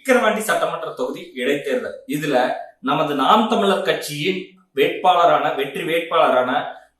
விக்கிரவாண்டி சட்டமன்ற தொகுதி இடைத்தேர்தல். இதுல நமது நாம் தமிழர் கட்சியின் வெற்றி வேட்பாளரான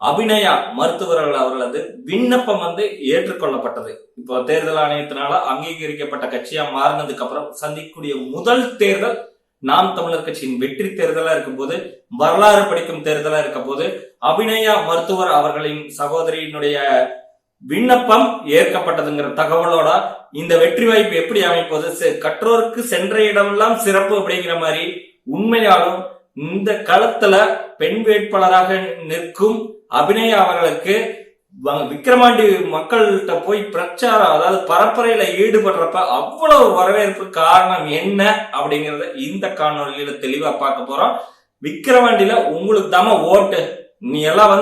அபிநயா மருத்துவர்கள் அவர்களது விண்ணப்பம் ஏற்றுக்கொள்ளப்பட்டது. இப்போ தேர்தல் ஆணையத்தினால அங்கீகரிக்கப்பட்ட கட்சியா மாறினதுக்கு அப்புறம் சந்திக்கக்கூடிய முதல் தேர்தல் நாம் தமிழர் கட்சியின் வெற்றி தேர்தலா இருக்கும் போது, வரலாறு படிக்கும் தேர்தலா இருக்க போது, அபிநயா மருத்துவர் அவர்களின் சகோதரியினுடைய விண்ணப்பம் ஏற்கப்பட்டதுங்கிற தகவலோட இந்த வெற்றி வாய்ப்பு எப்படி அமைப்பது, கற்றோருக்கு சென்ற இடமெல்லாம் சிறப்பு அப்படிங்கிற மாதிரி உண்மையாலும் இந்த களத்துல பெண் வேட்பாளராக நிற்கும் அபிநயா அவர்களுக்கு விக்கிரவாண்டி மக்கள்கிட்ட போய் பிரச்சாரம், அதாவது பரப்புரையில ஈடுபடுறப்ப அவ்வளவு வரவேற்பு. காரணம் என்ன அப்படிங்கறத இந்த காணொலியில தெளிவா பார்க்க போறோம். விக்கிரவாண்டியில உங்களுக்கு தாம ஓட்டு, நீ எல்லாம்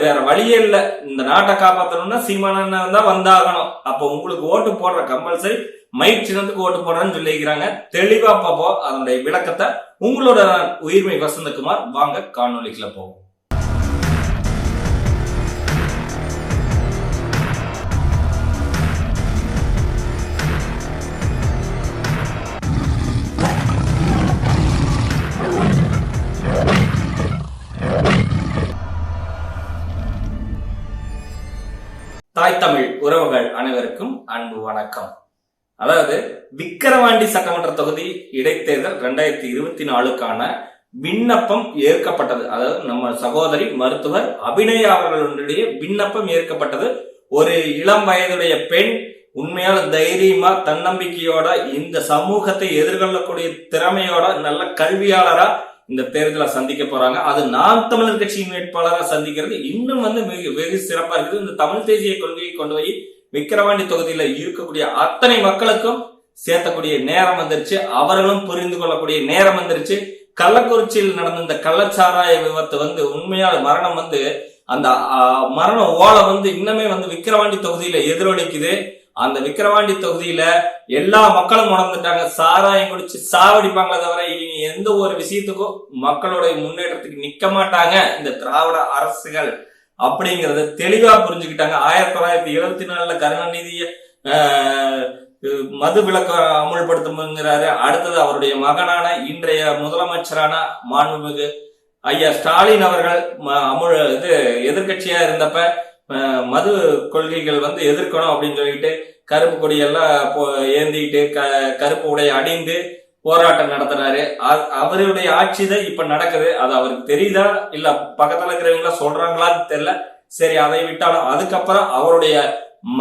வேற வழியே இல்ல, இந்த நாட்டை காப்பாற்றணும்னா சீமானன் தான் வந்தாகணும், அப்ப உங்களுக்கு ஓட்டு போடுற கம்பல்சரி மைக் சின்னத்துக்கு ஓட்டு போடுறேன்னு சொல்லிக்கிறாங்க. தெளிவா பார்ப்போம் அதனுடைய விளக்கத்தை. உங்களோட உயிர்மை வசந்தகுமார். வாங்க காணொலிக்குள்ள போவோம். தாய் தமிழ் உறவுகள் அனைவருக்கும் அன்பு வணக்கம். அதாவது விக்கிரவாண்டி சட்டமன்ற தொகுதி இடைத்தேர்தல் 2024க்கான விண்ணப்பம் ஏற்கப்பட்டது. அதாவது நம்ம சகோதரி மருத்துவர் அபிநயா அவர்களுடைய விண்ணப்பம் ஏற்கப்பட்டது. ஒரு இளம் வயதுடைய பெண் உண்மையான தைரியமா தன்னம்பிக்கையோட இந்த சமூகத்தை எதிர்கொள்ளக்கூடிய திறமையோட நல்ல கல்வியாளரா இந்த தேர்தலை சந்திக்க போறாங்க. அது நாம் தமிழர் கட்சியின் வேட்பாளராக சந்திக்கிறது இன்னும் வெகு சிறப்பா இருக்குது. இந்த தமிழ் தேசிய கொள்கையை கொண்டு போய் விக்கிரவாண்டி தொகுதியில இருக்கக்கூடிய அத்தனை மக்களுக்கும் சேர்த்தக்கூடிய நேரம் வந்துருச்சு. அவர்களும் புரிந்து கொள்ளக்கூடிய நேரம் வந்துருச்சு. கள்ளக்குறிச்சியில் நடந்த இந்த கள்ளச்சாராய விபத்து உண்மையான மரணம் அந்த மரண ஓலை இன்னுமே விக்கிரவாண்டி தொகுதியில எதிரொலிக்குது. அந்த விக்கிரவாண்டி தொகுதியில எல்லா மக்களும் உணர்ந்துட்டாங்க. சாராயம் குடிச்சு சாவடிப்பாங்களே தவிர இனி எந்த ஒரு விஷயத்துக்கும் மக்களுடைய முன்னேற்றத்துக்கு நிக்க மாட்டாங்க இந்த திராவிட அரசுகள் அப்படிங்கறத தெளிவா புரிஞ்சுக்கிட்டாங்க. 1974 கருணாநிதிய மது விலக்க அமுல்படுத்துங்கிறாரு. அடுத்தது அவருடைய மகனான இன்றைய முதலமைச்சரான மாண்புமிகு ஐயா ஸ்டாலின் அவர்கள் எதிர்கட்சியா இருந்தப்ப மது கொள்கைகள் எதிர்க்கணும் அப்படின்னு சொல்லிட்டு கருப்பு கொடியெல்லாம் ஏந்திக்கிட்டு கருப்பு உடைய அணிந்து போராட்டம் நடத்தினாரு. அவருடைய ஆட்சி தான் இப்ப நடக்குது. அது அவருக்கு தெரியுதா இல்ல பக்கத்துல இருக்கிறவங்களா சொல்றாங்களான்னு தெரியல. சரி, அதை விட்டாலும் அதுக்கப்புறம் அவருடைய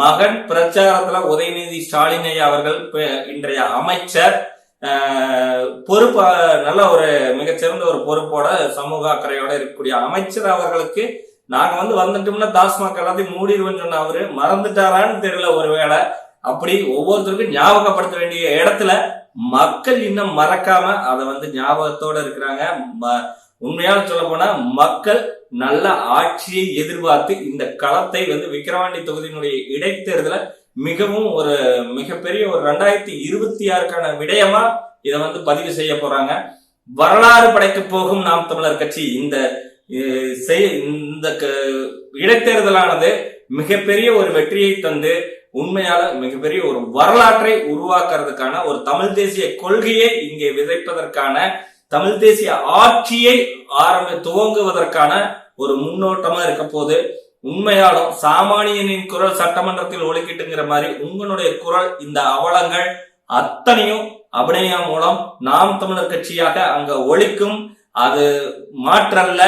மகன் பிரச்சாரத்துல உதயநிதி ஸ்டாலின் ஐயா அவர்கள் இன்றைய அமைச்சர் பொறுப்பு, நல்ல ஒரு மிகச்சிறந்த ஒரு பொறுப்போட சமூக அக்கறையோட இருக்கக்கூடிய அமைச்சர் அவர்களுக்கு நாங்க வந்துட்டோம்னா டாஸ்மாக் எல்லாத்தையும் மூடிடுவோம்னு சொன்ன அவரு மறந்துட்டாரான்னு தெரியல. ஒருவேளை அப்படி ஒவ்வொருத்தருக்கும் ஞாபகப்படுத்த வேண்டிய இடத்துல மக்கள் இன்னும் மறக்காம அதை ஞாபகத்தோட இருக்கிறாங்க. உண்மையான சொல்ல போனா மக்கள் நல்ல ஆட்சியை எதிர்பார்த்து இந்த களத்தை விக்கிரவாண்டி தொகுதியினுடைய இடைத்தேர்தல மிகவும் ஒரு மிகப்பெரிய ஒரு 2026க்கான விடயமா இதை பதிவு செய்ய போறாங்க. வரலாறு படைக்க போகும் நாம் தமிழர் கட்சி இந்த இடைத்தேர்தலானது மிகப்பெரிய ஒரு வெற்றியை தந்து உண்மையால மிகப்பெரிய ஒரு வரலாற்றை உருவாக்குறதுக்கான ஒரு தமிழ் தேசிய கொள்கையை இங்கே விதைப்பதற்கான, தமிழ் தேசிய ஆட்சியை துவங்குவதற்கான ஒரு முன்னோட்டமா இருக்க போது. உண்மையாலும் சாமானியனின் குரல் சட்டமன்றத்தில் ஒலிக்கிட்டுங்கிற மாதிரி உங்களுடைய குரல், இந்த அவலங்கள் அத்தனையும் அபிநயா மூலம் நாம் தமிழர் கட்சியாக அங்க ஒலிக்கும். அது மாற்றல்ல,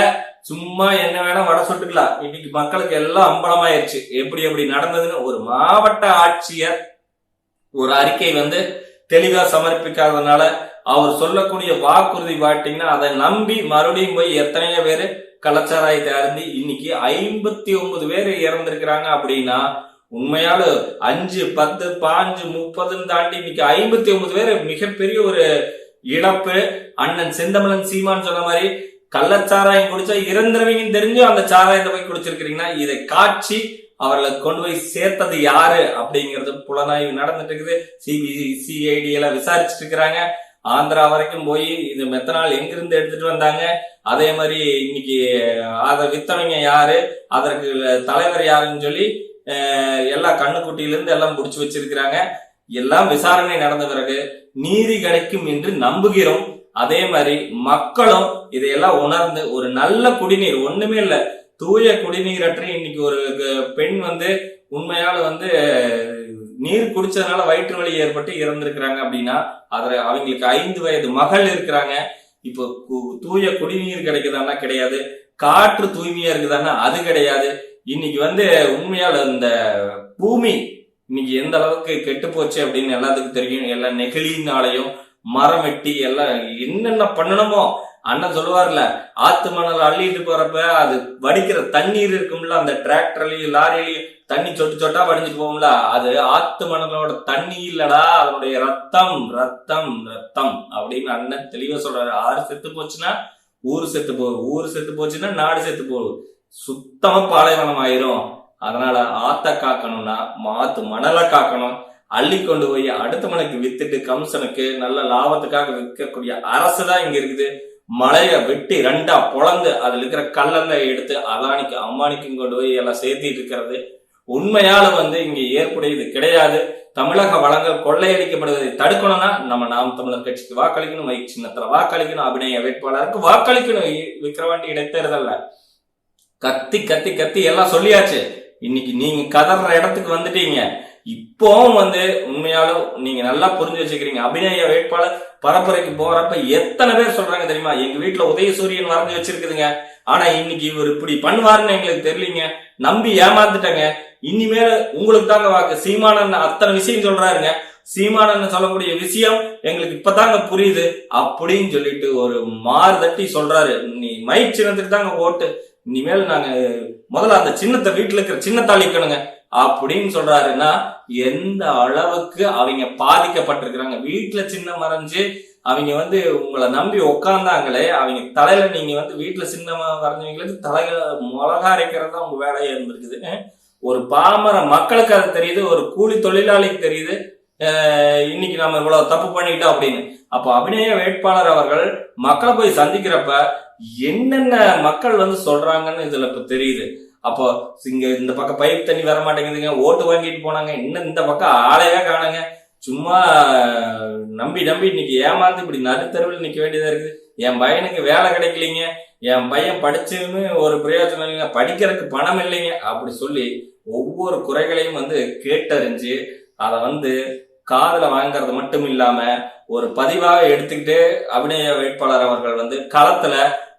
சும்மா என்ன வேணா வட சொல்லிட்டுக்கலாம். இன்னைக்கு மக்களுக்கு எல்லாம் அம்பலமாயிருச்சு எப்படி எப்படி நடந்ததுன்னு. ஒரு மாவட்ட ஆட்சியர் ஒரு அறிக்கை தெளிவா சமர்ப்பிக்காதனால அவர் சொல்லக்கூடிய வாக்குறுதி பாத்தீங்கன்னா அதை நம்பி மறுபடியும் போய் எத்தனையோ பேரு கலாச்சாரத்தை அருந்தி இன்னைக்கு 59 பேர் இறந்திருக்கிறாங்க. அப்படின்னா உண்மையால 5, 10, 5, 30 தாண்டி இன்னைக்கு 59 பேர் மிகப்பெரிய ஒரு இழப்பு. அண்ணன் செந்தமிழன் சீமான் சொன்ன மாதிரி கள்ளச்சாராயம் குடிச்சா இறந்துருவீங்கன்னு தெரிஞ்சு அந்த சாராயத்தை போய் குடிச்சிருக்கிறீங்கன்னா இதை காட்சி அவர்களை கொண்டு போய் சேர்த்தது யாரு அப்படிங்கிறது புலனாய்வு நடந்துட்டு இருக்குது. சிபிசிஐடி எல்லாம் விசாரிச்சுட்டு இருக்கிறாங்க. ஆந்திரா வரைக்கும் போய் இந்த மெத்தனால் எங்கிருந்து எடுத்துட்டு வந்தாங்க, அதே மாதிரி இன்னைக்கு அதை வித்தவங்க யாரு, அதற்கு தலைவர் யாருன்னு சொல்லி எல்லா கண்ணுக்குட்டியில இருந்து எல்லாம் முடிச்சு வச்சிருக்கிறாங்க. எல்லாம் விசாரணை நடந்த பிறகு நீதி கிடைக்கும் என்று நம்புகிறோம். அதே மாதிரி மக்களும் இதையெல்லாம் உணர்ந்து ஒரு நல்ல குடிநீர், ஒண்ணுமே இல்ல, தூய குடிநீரற்ற இன்னைக்கு ஒரு பெண் உண்மையால நீர் குடிச்சதுனால வயிற்று வலி ஏற்பட்டு இறந்திருக்கிறாங்க அப்படின்னா அதுல அவங்களுக்கு 5 வயது மகள் இருக்கிறாங்க. இப்போ தூய குடிநீர் கிடைக்குதான்னா கிடையாது, காற்று தூய்மையா இருக்குதான்னா அது கிடையாது. இன்னைக்கு உண்மையால இந்த பூமி இன்னைக்கு எந்த அளவுக்கு கெட்டு போச்சு அப்படின்னு எல்லாத்துக்கும் தெரியும். எல்லாம் நெகிழினாலையும் மரம் வெட்டி எல்லாம் என்னென்ன பண்ணணுமோ, அண்ணன் சொல்லுவார்ல, ஆத்து மணல் அள்ளிட்டு போறப்ப அது வடிக்கிற தண்ணீர் இருக்கும்ல, அந்த டிராக்டர்லயும் லாரிலையும் தண்ணி சொட்டு சொட்டா வடிஞ்சிட்டு போகும்ல, அது ஆத்து மணலோட தண்ணி இல்லடா, அதனுடைய ரத்தம் ரத்தம் ரத்தம் அப்படின்னு அண்ணன் தெளிவா சொல்றாரு. ஆறு செத்து போச்சுன்னா ஊரு செத்து போகும், ஊரு செத்து போச்சுன்னா நாடு செத்து போகும், சுத்தமா பாலைவனம் ஆயிரும். அதனால ஆத்த காக்கணும்னா ஆத்து மணலை காக்கணும். அள்ளி கொண்டு போய் அடுத்த மலைக்கு வித்துட்டு கம்சனுக்கு நல்ல லாபத்துக்காக விற்கக்கூடிய அரசு தான் இங்க இருக்குது. மலைய வெட்டி 2ஆ பொளந்து அதுல இருக்கிற கல்லெல்லாம் எடுத்து அதானிக்கு அம்மானிக்கும் கொண்டு போய் எல்லாம் சேர்த்திட்டு இருக்கிறது உண்மையால இங்க ஏற்புடையது கிடையாது. தமிழக வளங்கள் கொள்ளையடிக்கப்படுவதை தடுக்கணும்னா நம்ம நாம் தமிழர் கட்சிக்கு வாக்களிக்கணும், மைக் சின்னத்துல வாக்களிக்கணும், அபிநய வேட்பாளருக்கு வாக்களிக்கணும். விக்கிரவாண்டி இடைத்தேர்தல்ல கத்தி கத்தி கத்தி எல்லாம் சொல்லியாச்சு. இன்னைக்கு நீங்க கதற இடத்துக்கு வந்துட்டீங்க. இப்பவும் உண்மையாலும் நீங்க நல்லா புரிஞ்சு வச்சுக்கிறீங்க. அபிநய வேட்பாளர் பரப்புரைக்கு போறப்ப எத்தனை பேர் சொல்றாங்க தெரியுமா, எங்க வீட்டுல உதயசூரியன் வரைஞ்சு வச்சிருக்குதுங்க, ஆனா இன்னைக்கு இவர் இப்படி பண்ணுவாருன்னு எங்களுக்கு தெரியலீங்க, நம்பி ஏமாந்துட்டங்க, இனிமேல் உங்களுக்கு தாங்க வாக்கு. சீமானன் அத்தனை விஷயம் சொல்றாருங்க, சீமானன் சொல்லக்கூடிய விஷயம் எங்களுக்கு இப்பதாங்க புரியுது அப்படின்னு சொல்லிட்டு ஒரு மாறுதட்டி சொல்றாரு. நீ மைக் சின்னத்துக்கு தாங்க ஓட்டு, இனிமேல் நாங்க முதல்ல அந்த சின்னத்தை வீட்டுல இருக்கிற சின்னத்தாள் இக்கணுங்க அப்படின்னு சொல்றாருன்னா எந்த அளவுக்கு அவங்க பாதிக்கப்பட்டிருக்கிறாங்க. வீட்டுல சின்ன மறைஞ்சு அவங்க உங்களை நம்பி உட்கார்ந்தாங்களே, அவங்க தலையில நீங்க வீட்டுல சின்னமா வரைஞ்சவங்களுக்கு தலையில மிளகா அரைக்கிறது தான் உங்க வேலையா இருந்திருக்குது. ஒரு பாமர மக்களுக்கு அது தெரியுது, ஒரு கூலி தொழிலாளிக்கு தெரியுது இன்னைக்கு நம்ம இவ்வளவு தப்பு பண்ணிட்டோம் அப்படின்னு. அப்போ அபிநய வேட்பாளர் அவர்கள் மக்களை போய் சந்திக்கிறப்ப என்னென்ன மக்கள் சொல்றாங்கன்னு இதுல இப்ப தெரியுது. அப்போ இங்க இந்த பக்கம் பைப் தண்ணி வர மாட்டேங்குதுங்க, ஓட்டு வாங்கிட்டு போனாங்க, இன்னும் இந்த பக்கம் ஆளையே காணுங்க, சும்மா நம்பி நம்பி இன்னைக்கு ஏமாந்து இப்படி நடுத்தருவில் நிக்க வேண்டியதா இருக்குது. என் பையனுக்கு வேலை கிடைக்கலீங்க, என் பையன் படிச்சுன்னு ஒரு பிரயோஜனம் இல்லைங்க, படிக்கிறதுக்கு பணம் இல்லைங்க அப்படி சொல்லி ஒவ்வொரு குறைகளையும் கேட்டறிஞ்சு அதை காதுல வாங்கறது மட்டும் இல்லாம ஒரு பதிவாக எடுத்துக்கிட்டு அபிநய வேட்பாளர் அவர்கள் களத்துல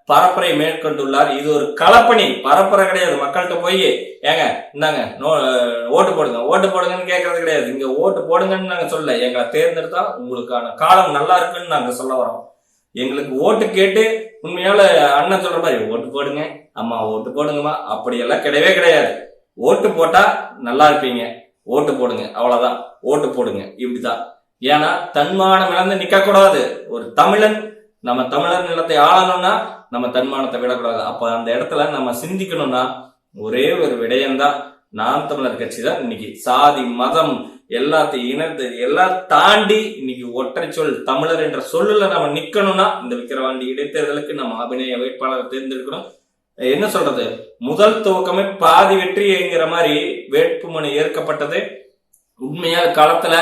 பரப்புரை மேற்கொண்டுள்ளார். இது ஒரு களப்பணி, பரப்புரை கிடையாது. மக்கள்கிட்ட போய் ஏங்க இந்தாங்க ஓட்டு போடுங்க ஓட்டு போடுங்கன்னு கேட்கறது கிடையாது. இங்க ஓட்டு போடுங்கன்னு நாங்க சொல்ல, எங்களை தேர்ந்தெடுத்தா உங்களுக்கான காலம் நல்லா இருக்குன்னு நாங்க சொல்ல வரோம். எங்களுக்கு ஓட்டு கேட்டு உண்மையால அண்ணன் சொல்ற மாதிரி ஓட்டு போடுங்க அம்மா, ஓட்டு போடுங்கம்மா அப்படியெல்லாம் கிடையவே கிடையாது. ஓட்டு போட்டா நல்லா இருப்பீங்க, ஓட்டு போடுங்க, அவ்வளவுதான், ஓட்டு போடுங்க, இப்படிதான். ஏன்னா தன்மானம் இழந்து நிக்க கூடாது. ஒரு தமிழன், நம்ம தமிழர் நிலத்தை ஆளணும்னா நம்ம தன்மானத்தை விடக்கூடாது. அப்ப அந்த இடத்துல நம்ம சிந்திக்கணும்னா ஒரே ஒரு விடயம்தான், நாம் தமிழர் கட்சி தான் இன்னைக்கு சாதி மதம் எல்லாத்தையும் இனத்தை எல்லாம் தாண்டி இன்னைக்கு ஒற்றை சொல் தமிழர் என்ற சொல்லுல நம்ம நிக்கணும்னா இந்த விக்கிரவாண்டி இடைத்தேர்தலுக்கு நம்ம அபிநய வேட்பாளரை தேர்ந்தெடுக்கணும். என்ன சொல்றது, முதல் துவக்கமே பாதி வெற்றிங்கிற மாதிரி வேட்புமனு ஏற்கப்பட்டது. உண்மையா களத்துல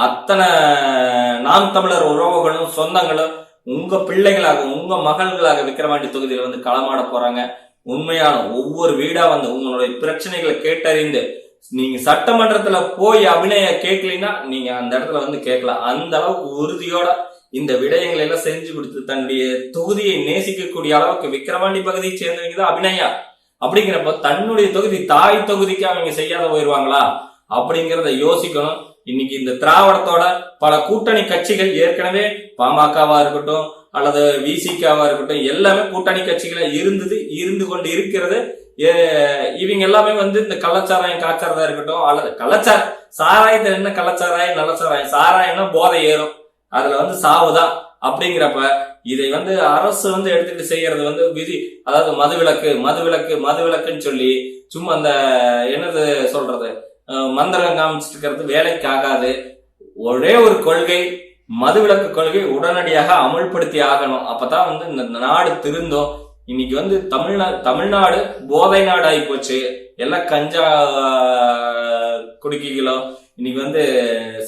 அத்தனை நாம் தமிழர் உறவுகளும் சொந்தங்களும் உங்க பிள்ளைகளாக உங்க மகள்களாக விக்கிரவாண்டி தொகுதியில களமாட போறாங்க. உண்மையான ஒவ்வொரு வீடா உங்களுடைய பிரச்சனைகளை கேட்டறிந்து நீங்க சட்டமன்றத்துல போய் அபிநய கேட்கலீங்கன்னா நீங்க அந்த இடத்துல கேட்கலாம். அந்த அளவுக்கு உறுதியோட இந்த விடயங்களை எல்லாம் செஞ்சு கொடுத்து தன்னுடைய தொகுதியை நேசிக்கக்கூடிய அளவுக்கு விக்கிரவாண்டி பகுதியை சேர்ந்தவங்க தான் அபிநயா. அப்படிங்கிறப்ப தன்னுடைய தொகுதி தாய் தொகுதிக்கு அவங்க செய்யாத போயிருவாங்களா அப்படிங்கிறத யோசிக்கணும். இன்னைக்கு இந்த திராவிடத்தோட பல கூட்டணி கட்சிகள் ஏற்கனவே பாமகவா இருக்கட்டும் அல்லது விசிகாவா இருக்கட்டும் எல்லாமே கூட்டணி கட்சிகளா இருந்து கொண்டு இருக்கிறது. இவங்க எல்லாமே இந்த கள்ளச்சாராயம் காய்ச்சறதா இருக்கட்டும் அல்லது சாராயத்துல என்ன கள்ளச்சாராயம் நல்ல சாராயம், சாராயம்னா போதை ஏறும், அதுல சாவுதான். அப்படிங்கிறப்ப இதை அரசு எடுத்துக்கிட்டு செய்யறது விதி, அதாவது மதுவிலக்குன்னு சொல்லி சும்மா அந்த என்னது சொல்றது மந்திரம் காமிச்சிட்டு இருக்கிறது வேலைக்கு ஆகாது. ஒரே ஒரு கொள்கை, மதுவிலக்கு கொள்கை உடனடியாக அமுல்படுத்தி ஆகணும். அப்பதான் இந்த நாடு திருந்தோம். இன்னைக்கு தமிழ்நாடு போதை நாடு ஆகி போச்சு. எல்லாம் கஞ்சா குடிக்கிகளோ இன்னைக்கு வந்து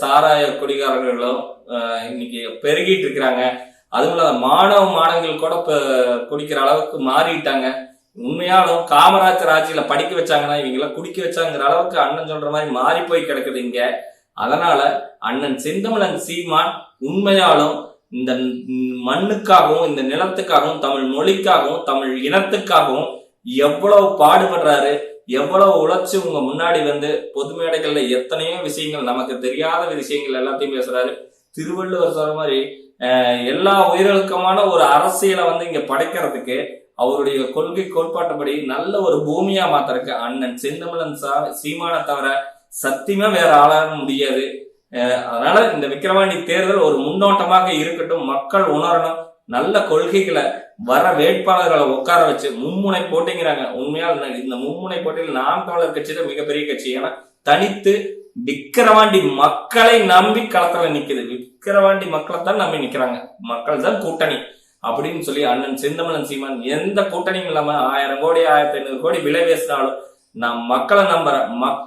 சாராய குடிகாரர்களும் இன்னைக்கு பெருகிட்டு இருக்கிறாங்க. அதுவும் இல்லாத மாணவர்கள் கூட குடிக்கிற அளவுக்கு மாறிட்டாங்க. உண்மையாலும் காமராஜர் ஆட்சியில படிக்க வச்சாங்கன்னா இவங்கெல்லாம் குடிக்க வச்சாங்கிற அளவுக்கு அண்ணன் சொல்ற மாதிரி மாறி போய் கிடக்குது இங்க. அதனால அண்ணன் செந்தமிழன் சீமான் உண்மையாலும் இந்த மண்ணுக்காகவும் இந்த நிலத்துக்காகவும் தமிழ் மொழிக்காகவும் தமிழ் இனத்துக்காகவும் எவ்வளவு பாடுபடுறாரு, எவ்வளவு உழைச்சு உங்க முன்னாடி வந்து பொது மேடைகள்ல எத்தனையோ விஷயங்கள் நமக்கு தெரியாத விஷயங்கள் எல்லாத்தையும் பேசுறாரு. திருவள்ளுவர் சொல்ற மாதிரி எல்லா உயிர்களுக்குமான ஒரு அரசியலை வந்து இங்க படைக்கிறதுக்கு அவருடைய கொள்கை கோட்பாட்டுப்படி நல்ல ஒரு பூமியா மாத்திருக்கு அண்ணன் செந்தமிழன் சீமானை தவிர சத்தியமா வேற ஆளாக முடியாது. அதனால இந்த விக்கிரவாண்டி தேர்தல் ஒரு முன்னோட்டமாக இருக்கட்டும். மக்கள் உணரணும், நல்ல கொள்கைகளை வர வேட்பாளர்களை உட்கார வச்சு மும்முனை போட்டிங்கிறாங்க. உண்மையா இந்த மும்முனை போட்டியில் நாம் தமிழர் கட்சி தான் மிகப்பெரிய கட்சி. ஏன்னா தனித்து விக்கிரவாண்டி மக்களை நம்பி களத்துல நிக்குது. விக்கிரவாண்டி மக்களை தான் நம்பி நிக்கிறாங்க. மக்கள் தான் கூட்டணி அப்படின்னு சொல்லி அண்ணன் செந்தமிழன் சீமான் எந்த கூட்டணியும் இல்லாம 1000 கோடி 1500 கோடி விலை பேசினாலும் நான் மக்களை நம்புறேன்.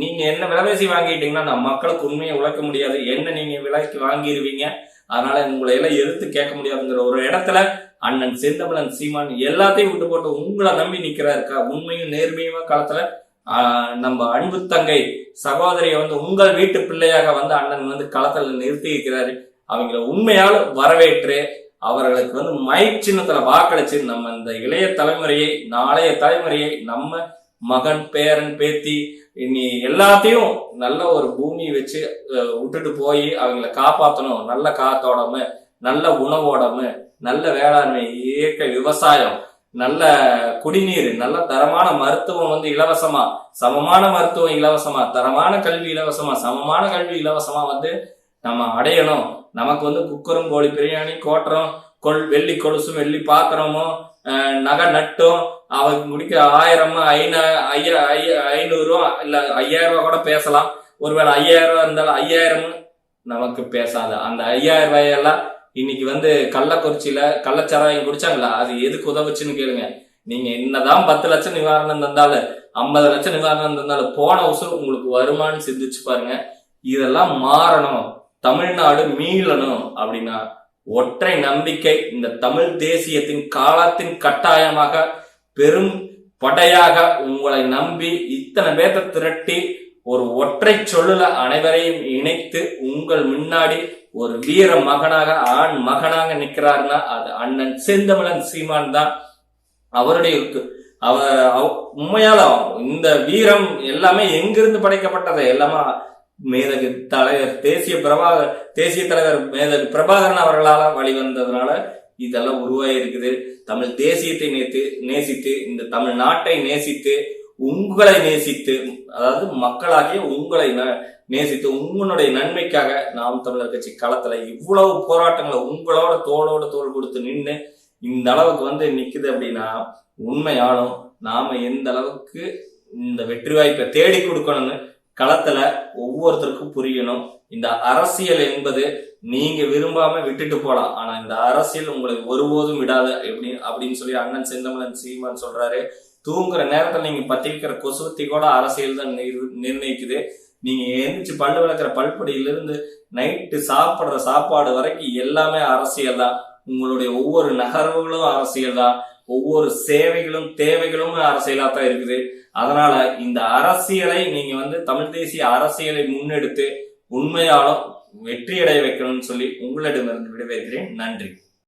நீங்க என்ன விலைபேசி வாங்கிட்டீங்கன்னா நான் மக்களுக்கு உண்மையை உழைக்க முடியாது, என்ன நீங்க விலைக்கு வாங்கிடுவீங்க, அதனால உங்களை எல்லாம் எதிர்த்து கேட்க முடியாதுங்கிற ஒரு இடத்துல அண்ணன் செந்தமிழன் சீமான் எல்லாத்தையும் விட்டு போட்டு உங்களை நம்பி நிக்கிறாருக்கா. உண்மையும் நேர்மையுமா களத்துல நம்ம அன்பு தங்கை சகோதரியை வந்து உங்கள் வீட்டு பிள்ளையாக வந்து அண்ணன் வந்து களத்துல நிறுத்தி இருக்கிறாரு. அவங்களை உண்மையால வரவேற்று அவர்களுக்கு வந்து மைக் சின்னத்துல வாக்களிச்சு நம்ம இந்த இளைய தலைமுறையை நாளைய தலைமுறையை நம்ம மகன் பேரன் பேத்தி இனி எல்லாத்தையும் நல்ல ஒரு பூமியை வச்சு விட்டுட்டு போய் அவங்களை காப்பாற்றணும். நல்ல காத்தோடம, நல்ல உணவோடம, நல்ல வேளாண்மை, இயற்கை விவசாயம், நல்ல குடிநீர், நல்ல தரமான மருத்துவம் வந்து இலவசமா, சமமான மருத்துவம் இலவசமா, தரமான கல்வி இலவசமா, சமமான கல்வி இலவசமா வந்து நம்ம அடையணும். நமக்கு வந்து குக்கரும் கோழி பிரியாணி கோட்டுறோம், வெள்ளி கொலுசும் வெள்ளி பாத்திரமும் நகை நட்டும் அவருக்கு முடிக்க 1000 500 இல்ல 5000 ரூபாய் கூட பேசலாம். ஒருவேளை 5000 ரூபாய் இருந்தாலும் 5000 நமக்கு பேசாது. அந்த 5000 ரூபாயெல்லாம் இன்னைக்கு வந்து கள்ளக்குறிச்சியில கள்ளச்சாராயம் குடிச்சாங்களா, அது எதுக்கு உதவுச்சுன்னு கேளுங்க. நீங்க என்னதான் 10 லட்சம் நிவாரணம் தந்தாலும் 50 லட்சம் நிவாரணம் தந்தாலும் போன உசுறு உங்களுக்கு வருமானு சிந்திச்சு பாருங்க. இதெல்லாம் மாறணும், தமிழ்நாடு மீளணும் அப்படின்னா ஒற்றை நம்பிக்கை இந்த தமிழ் தேசியத்தின் காலத்தின் கட்டாயமாக பெரும் படையாக உங்களை நம்பி இத்தனை பேர்த்த திரட்டி ஒரு ஒற்றை சொல்லுல அனைவரையும் இணைத்து உங்கள் முன்னாடி ஒரு வீர மகனாக ஆண் மகனாக நிற்கிறாருன்னா அது அண்ணன் செந்தமிழன் சீமான் தான். அவருடைய உண்மையால இந்த வீரம் எல்லாமே எங்கிருந்து படைக்கப்பட்டது? எல்லாமே மேதகு தலைவர் தேசிய தலைவர் மேதகு பிரபாகரன் அவர்களால வழிவந்ததுனால இதெல்லாம் உருவாயிருக்குது. தமிழ் தேசியத்தை நேசித்து இந்த தமிழ் நாட்டை நேசித்து உங்களை நேசித்து, அதாவது மக்களாகிய உங்களை நேசித்து உங்களுடைய நன்மைக்காக நாம் தமிழர் கட்சி களத்துல இவ்வளவு போராட்டங்களை உங்களோட தோளோட தோள் கொடுத்து நின்று இந்த அளவுக்கு வந்து நிக்குது அப்படின்னா உண்மையாலும் நாம எந்த அளவுக்கு இந்த வெற்றி வாய்ப்பை தேடி கொடுக்கணும்னு களத்துல ஒவ்வொருத்தருக்கும் புரியணும். இந்த அரசியல் என்பது நீங்க விரும்பாம விட்டுட்டு போலாம், ஆனா இந்த அரசியல் உங்களை ஒருபோதும் விடாது அப்படின்னு சொல்லி அண்ணன் செந்தமிழன் சீமான் சொல்றாரு. தூங்குற நேரத்துல நீங்க பத்தி வைக்கிற கொசுவத்தி கூட அரசியல் தான் நிர்ணயிக்குது. நீங்க எழுந்திரிச்சு பல்லு விளக்குற பல்படியிலிருந்து நைட்டு சாப்பிடுற சாப்பாடு வரைக்கும் எல்லாமே அரசியல் தான். உங்களுடைய ஒவ்வொரு நகர்வுகளும் அரசியல் தான், ஒவ்வொரு சேவைகளும் தேவைகளும் அரசியலா தான் இருக்குது. அதனால இந்த அரசியலை நீங்க வந்து தமிழ் தேசிய அரசியலை முன்னெடுத்து உண்மையாலும் வெற்றியடைய வைக்கணும்னு சொல்லி உங்களிடமிருந்து விடைபெறுகிறேன். நன்றி.